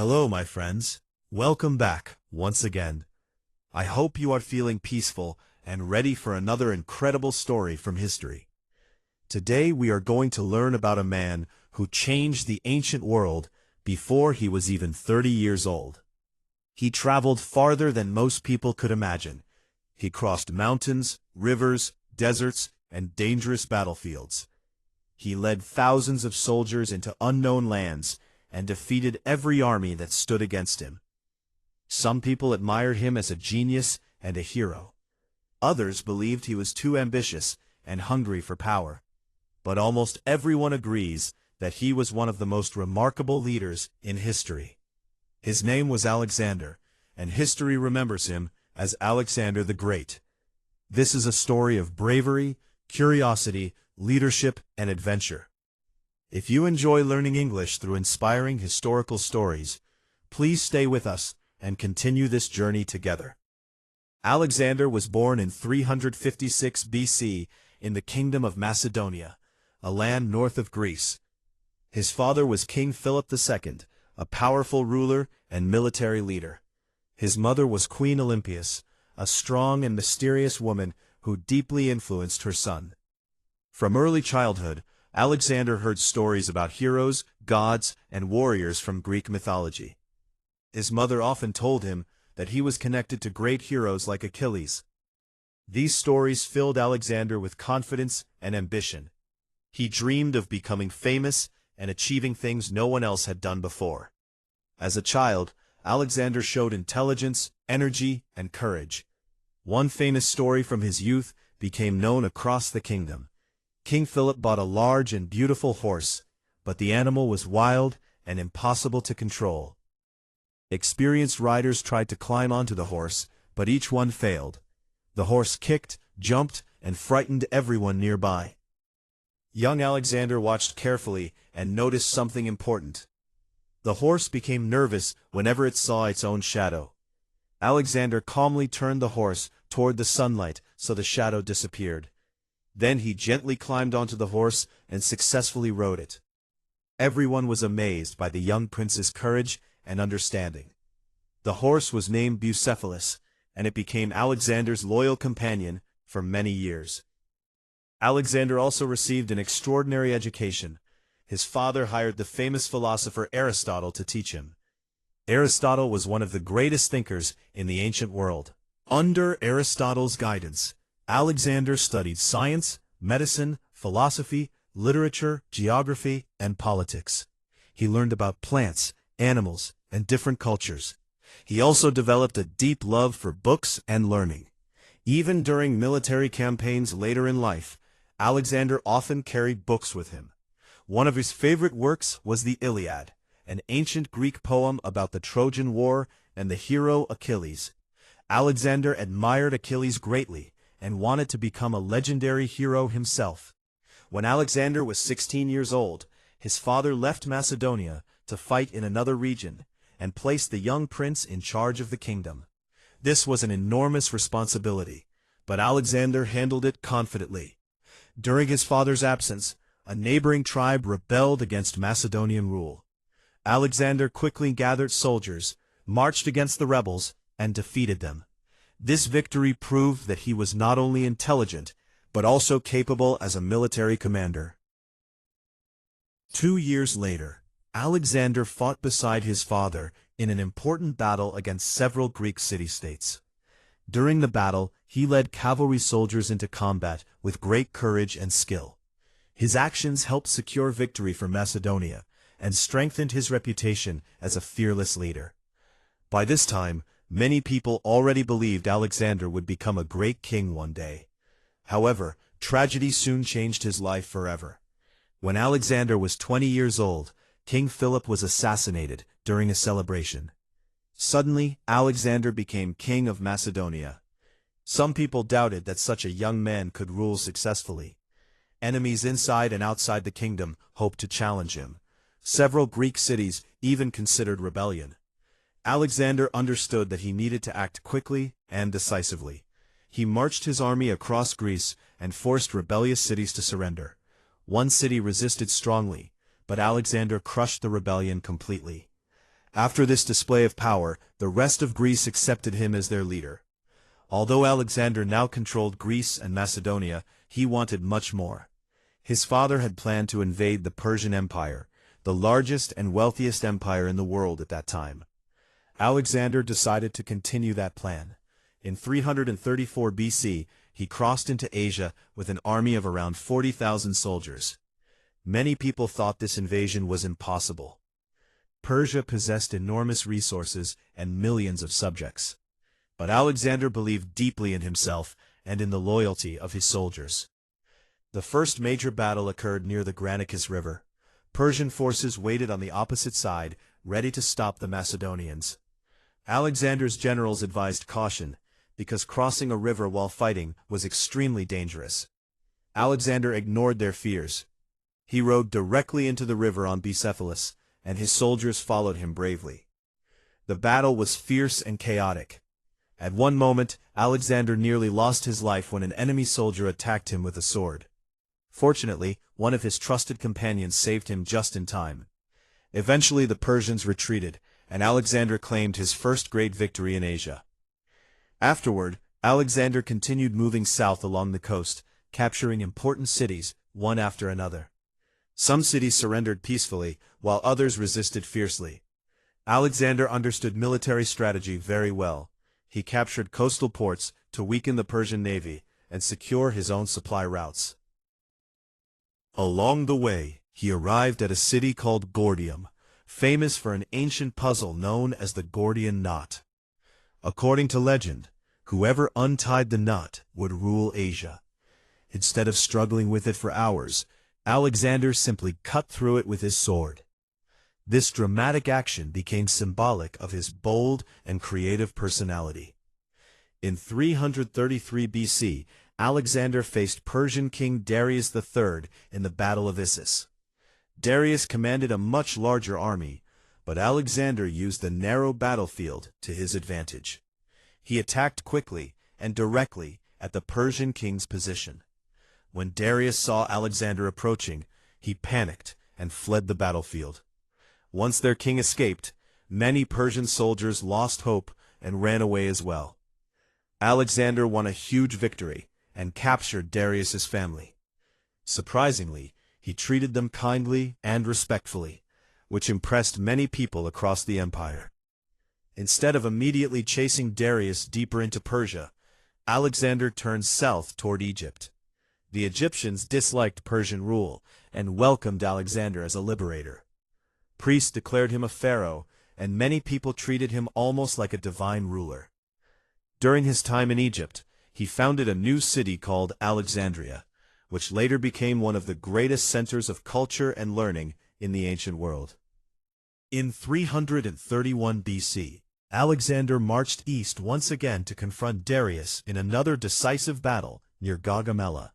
Hello, my friends. Welcome back, once again. I hope you are feeling peaceful and ready for another incredible story from history. Today we are going to learn about a man who changed the ancient world before he was even 30 years old. He traveled farther than most people could imagine. He crossed mountains, rivers, deserts, and dangerous battlefields. He led thousands of soldiers into unknown lands and defeated every army that stood against him. Some people admired him as a genius and a hero. Others believed he was too ambitious and hungry for power. But almost everyone agrees that he was one of the most remarkable leaders in history. His name was Alexander, and history remembers him as Alexander the Great. This is a story of bravery, curiosity, leadership, and adventure. If you enjoy learning English through inspiring historical stories, please stay with us and continue this journey together. Alexander was born in 356 BC in the Kingdom of Macedonia, a land north of Greece. His father was King Philip II, a powerful ruler and military leader. His mother was Queen Olympias, a strong and mysterious woman who deeply influenced her son. From early childhood, Alexander heard stories about heroes, gods, and warriors from Greek mythology. His mother often told him that he was connected to great heroes like Achilles. These stories filled Alexander with confidence and ambition. He dreamed of becoming famous and achieving things no one else had done before. As a child, Alexander showed intelligence, energy, and courage. One famous story from his youth became known across the kingdom. King Philip bought a large and beautiful horse, but the animal was wild and impossible to control. Experienced riders tried to climb onto the horse, but each one failed. The horse kicked, jumped, and frightened everyone nearby. Young Alexander watched carefully and noticed something important. The horse became nervous whenever it saw its own shadow. Alexander calmly turned the horse toward the sunlight so the shadow disappeared. Then he gently climbed onto the horse and successfully rode it. Everyone was amazed by the young prince's courage and understanding. The horse was named Bucephalus, and it became Alexander's loyal companion for many years. Alexander also received an extraordinary education. His father hired the famous philosopher Aristotle to teach him. Aristotle was one of the greatest thinkers in the ancient world. Under Aristotle's guidance, Alexander studied science, medicine, philosophy, literature, geography, and politics. He learned about plants, animals, and different cultures. He also developed a deep love for books and learning. Even during military campaigns later in life, Alexander often carried books with him. One of his favorite works was the Iliad, an ancient Greek poem about the Trojan War and the hero Achilles. Alexander admired Achilles greatly and wanted to become a legendary hero himself. When Alexander was 16 years old, his father left Macedonia to fight in another region and placed the young prince in charge of the kingdom. This was an enormous responsibility, but Alexander handled it confidently. During his father's absence, a neighboring tribe rebelled against Macedonian rule. Alexander quickly gathered soldiers, marched against the rebels, and defeated them. This victory proved that he was not only intelligent, but also capable as a military commander. 2 years later, Alexander fought beside his father in an important battle against several Greek city-states. During the battle, he led cavalry soldiers into combat with great courage and skill. His actions helped secure victory for Macedonia and strengthened his reputation as a fearless leader. By this time, many people already believed Alexander would become a great king one day. However, tragedy soon changed his life forever. When Alexander was 20 years old, King Philip was assassinated during a celebration. Suddenly, Alexander became king of Macedonia. Some people doubted that such a young man could rule successfully. Enemies inside and outside the kingdom hoped to challenge him. Several Greek cities even considered rebellion. Alexander understood that he needed to act quickly and decisively. He marched his army across Greece and forced rebellious cities to surrender. One city resisted strongly, but Alexander crushed the rebellion completely. After this display of power, the rest of Greece accepted him as their leader. Although Alexander now controlled Greece and Macedonia, he wanted much more. His father had planned to invade the Persian Empire, the largest and wealthiest empire in the world at that time. Alexander decided to continue that plan. In 334 BC, he crossed into Asia with an army of around 40,000 soldiers. Many people thought this invasion was impossible. Persia possessed enormous resources and millions of subjects. But Alexander believed deeply in himself and in the loyalty of his soldiers. The first major battle occurred near the Granicus River. Persian forces waited on the opposite side, ready to stop the Macedonians. Alexander's generals advised caution, because crossing a river while fighting was extremely dangerous. Alexander ignored their fears. He rode directly into the river on Bucephalus, and his soldiers followed him bravely. The battle was fierce and chaotic. At one moment, Alexander nearly lost his life when an enemy soldier attacked him with a sword. Fortunately, one of his trusted companions saved him just in time. Eventually the Persians retreated, and Alexander claimed his first great victory in Asia. Afterward, Alexander continued moving south along the coast, capturing important cities, one after another. Some cities surrendered peacefully, while others resisted fiercely. Alexander understood military strategy very well. He captured coastal ports to weaken the Persian navy and secure his own supply routes. Along the way, he arrived at a city called Gordium, famous for an ancient puzzle known as the Gordian Knot. According to legend, whoever untied the knot would rule Asia. Instead of struggling with it for hours, Alexander simply cut through it with his sword. This dramatic action became symbolic of his bold and creative personality. In 333 BC, Alexander faced Persian King Darius III in the Battle of Issus. Darius commanded a much larger army, but Alexander used the narrow battlefield to his advantage. He attacked quickly and directly at the Persian king's position. When Darius saw Alexander approaching, he panicked and fled the battlefield. Once their king escaped, many Persian soldiers lost hope and ran away as well. Alexander won a huge victory and captured Darius's family. Surprisingly, he treated them kindly and respectfully, which impressed many people across the empire. Instead of immediately chasing Darius deeper into Persia, Alexander turned south toward Egypt. The Egyptians disliked Persian rule and welcomed Alexander as a liberator. Priests declared him a pharaoh, and many people treated him almost like a divine ruler. During his time in Egypt, he founded a new city called Alexandria, which later became one of the greatest centers of culture and learning in the ancient world. In 331 BC, Alexander marched east once again to confront Darius in another decisive battle near Gaugamela.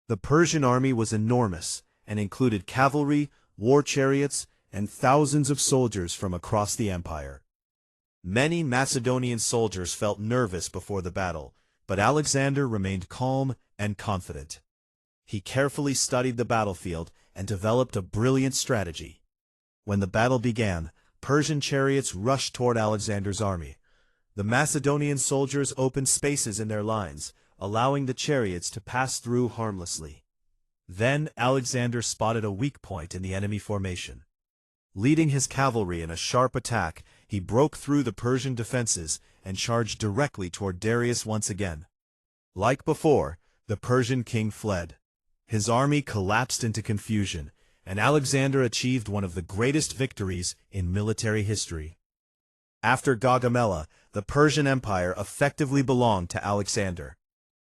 The Persian army was enormous and included cavalry, war chariots, and thousands of soldiers from across the empire. Many Macedonian soldiers felt nervous before the battle, but Alexander remained calm and confident. He carefully studied the battlefield and developed a brilliant strategy. When the battle began, Persian chariots rushed toward Alexander's army. The Macedonian soldiers opened spaces in their lines, allowing the chariots to pass through harmlessly. Then Alexander spotted a weak point in the enemy formation. Leading his cavalry in a sharp attack, he broke through the Persian defenses and charged directly toward Darius once again. Like before, the Persian king fled. His army collapsed into confusion, and Alexander achieved one of the greatest victories in military history. After Gaugamela, the Persian Empire effectively belonged to Alexander.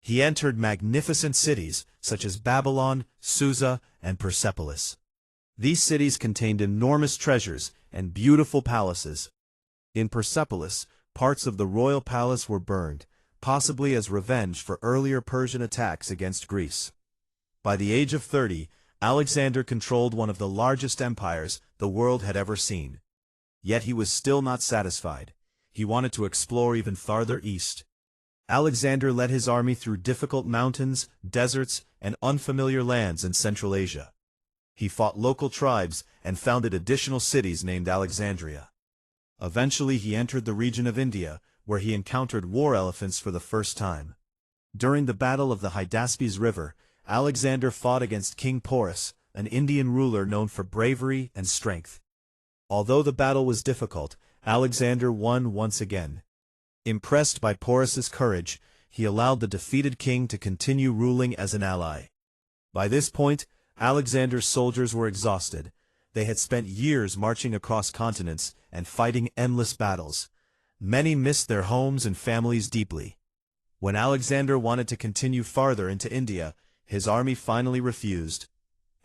He entered magnificent cities such as Babylon, Susa, and Persepolis. These cities contained enormous treasures and beautiful palaces. In Persepolis, parts of the royal palace were burned, possibly as revenge for earlier Persian attacks against Greece. By the age of 30, Alexander controlled one of the largest empires the world had ever seen. Yet he was still not satisfied. He wanted to explore even farther east. Alexander led his army through difficult mountains, deserts, and unfamiliar lands in Central Asia. He fought local tribes and founded additional cities named Alexandria. Eventually he entered the region of India, where he encountered war elephants for the first time. During the Battle of the Hydaspes River, Alexander fought against King Porus, an Indian ruler known for bravery and strength. Although the battle was difficult, Alexander won once again. Impressed by Porus's courage, he allowed the defeated king to continue ruling as an ally. By this point, Alexander's soldiers were exhausted. They had spent years marching across continents and fighting endless battles. Many missed their homes and families deeply. When Alexander wanted to continue farther into India, his army finally refused.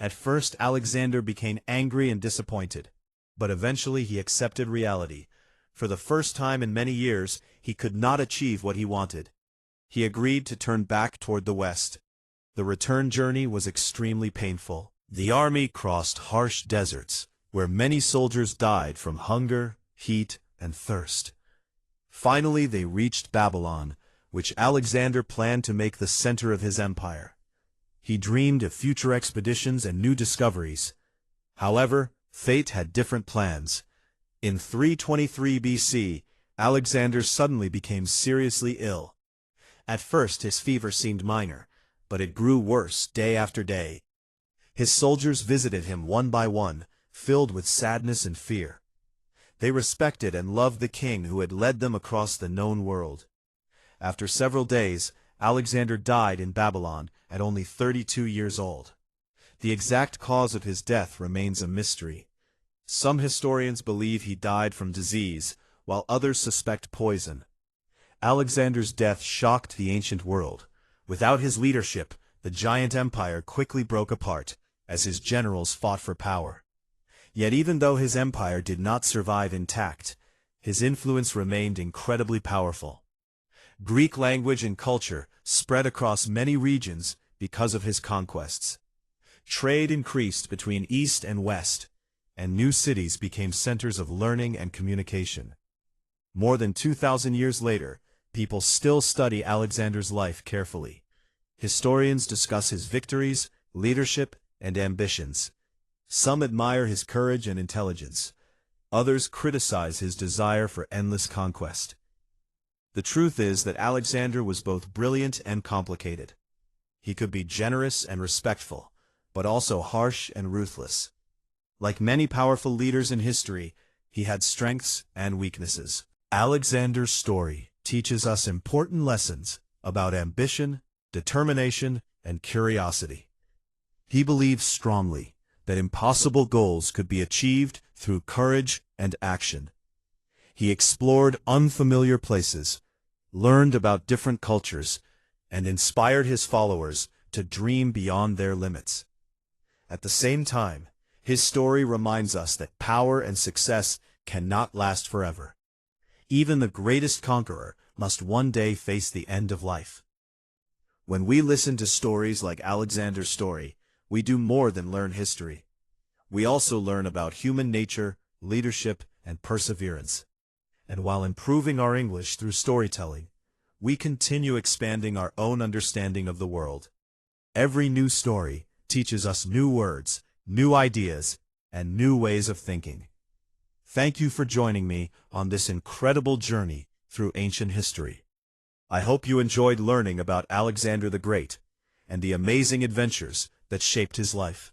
At first, Alexander became angry and disappointed. But eventually he accepted reality. For the first time in many years, he could not achieve what he wanted. He agreed to turn back toward the west. The return journey was extremely painful. The army crossed harsh deserts, where many soldiers died from hunger, heat, and thirst. Finally they reached Babylon, which Alexander planned to make the center of his empire. He dreamed of future expeditions and new discoveries. However, fate had different plans. In 323 BC, Alexander suddenly became seriously ill. At first his fever seemed minor, but it grew worse day after day. His soldiers visited him one by one, filled with sadness and fear. They respected and loved the king who had led them across the known world. After several days, Alexander died in Babylon at only 32 years old. The exact cause of his death remains a mystery. Some historians believe he died from disease, while others suspect poison. Alexander's death shocked the ancient world. Without his leadership, the giant empire quickly broke apart, as his generals fought for power. Yet even though his empire did not survive intact, his influence remained incredibly powerful. Greek language and culture spread across many regions because of his conquests. Trade increased between East and West, and new cities became centers of learning and communication. More than 2,000 years later, people still study Alexander's life carefully. Historians discuss his victories, leadership, and ambitions. Some admire his courage and intelligence. Others criticize his desire for endless conquest. The truth is that Alexander was both brilliant and complicated. He could be generous and respectful, but also harsh and ruthless. Like many powerful leaders in history, he had strengths and weaknesses. Alexander's story teaches us important lessons about ambition, determination, and curiosity. He believed strongly that impossible goals could be achieved through courage and action. He explored unfamiliar places, learned about different cultures, and inspired his followers to dream beyond their limits. At the same time, his story reminds us that power and success cannot last forever. Even the greatest conqueror must one day face the end of life. When we listen to stories like Alexander's story, we do more than learn history. We also learn about human nature, leadership, and perseverance. And while improving our English through storytelling, we continue expanding our own understanding of the world. Every new story teaches us new words, new ideas, and new ways of thinking. Thank you for joining me on this incredible journey through ancient history. I hope you enjoyed learning about Alexander the Great and the amazing adventures that shaped his life.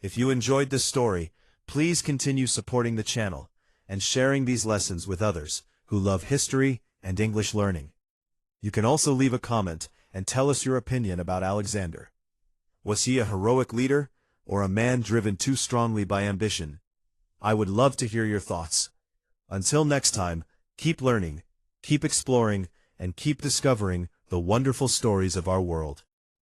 If you enjoyed this story, please continue supporting the channel and sharing these lessons with others who love history and English learning. You can also leave a comment and tell us your opinion about Alexander. Was he a heroic leader, or a man driven too strongly by ambition? I would love to hear your thoughts. Until next time, keep learning, keep exploring, and keep discovering the wonderful stories of our world.